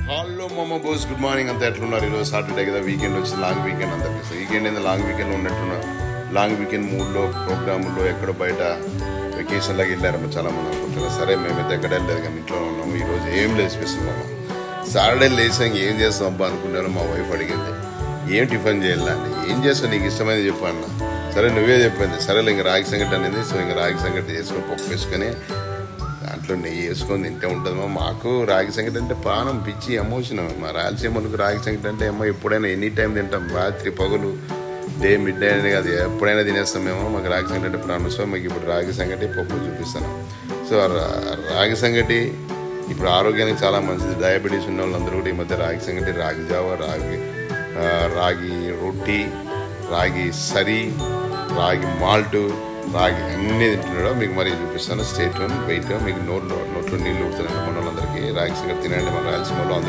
Hello మమ్మ Bose, good morning. అంతా ఎట్లున్నారు? ఈరోజు సాటర్డే కదా, వీకెండ్ వచ్చి లాంగ్ వీకెండ్ అందరికీ. వీకెండ్ ఏంది, లాంగ్ వీకెండ్ ఉన్నట్టున్నా. లాంగ్ వీకెండ్ మూడ్లో ప్రోగ్రాముల్లో ఎక్కడో బయట వెకేషన్లాగా వెళ్ళారమ్మ చాలామంది అనుకుంటున్నారు. సరే, మేమైతే ఎక్కడ వెళ్ళలేదు కానీ ఇంట్లో ఉన్నాము. ఈరోజు ఏం లేదు స్పెషల్ అమ్మ. సాటర్డే లేసాక ఏం చేస్తాం అబ్బా అనుకున్నాను. మా వైఫ్ అడిగింది ఏం టిఫిన్ చేయాలా అని. ఏం చేస్తావు, నీకు ఇష్టమైనది చెప్పు అన్న. సరే నువ్వే చెప్పింది. సరేలే ఇంక రాగి సంగటి అనేది. సో ఇంక రాగి సంగటి చేసుకొని పప్పు వేసుకొని దాంట్లో నెయ్యి వేసుకొని తింటే ఉంటుంది. మాకు రాగి సంగటి అంటే ప్రాణం, పిచ్చి, ఎమోషన్. మా రాయలసీమలకు రాగి సంగటి అంటే ఏమో ఎప్పుడైనా ఎనీ టైం తింటాం. రాత్రి పగులు డే మిడ్ డే అనేది కాదు, ఎప్పుడైనా తినేస్తాం మేము. మాకు రాగి సంగటి అంటే ప్రాణం. సో మాకు ఇప్పుడు రాగి సంగటి పప్పు చూపిస్తాను. సో రాగి సంగటి ఇప్పుడు ఆరోగ్యానికి చాలా మంచిది. డయాబెటీస్ ఉన్న వాళ్ళందరూ కూడా ఈ మధ్య రాగి సంగటి, రాగి జావ, రాగి రొట్టి, రాగి సరి, రాగి మాల్టు, రాగి అన్నీ తింటున్నాడో మీకు మరి చూపిస్తాను. స్టేట్ వెయిట్ మీకు నోట్లో నీళ్ళు ఉడుతున్నాయి. మన వాళ్ళందరికీ రాగి సంగటి తినండి. మన రాయలసీమలో అందరూ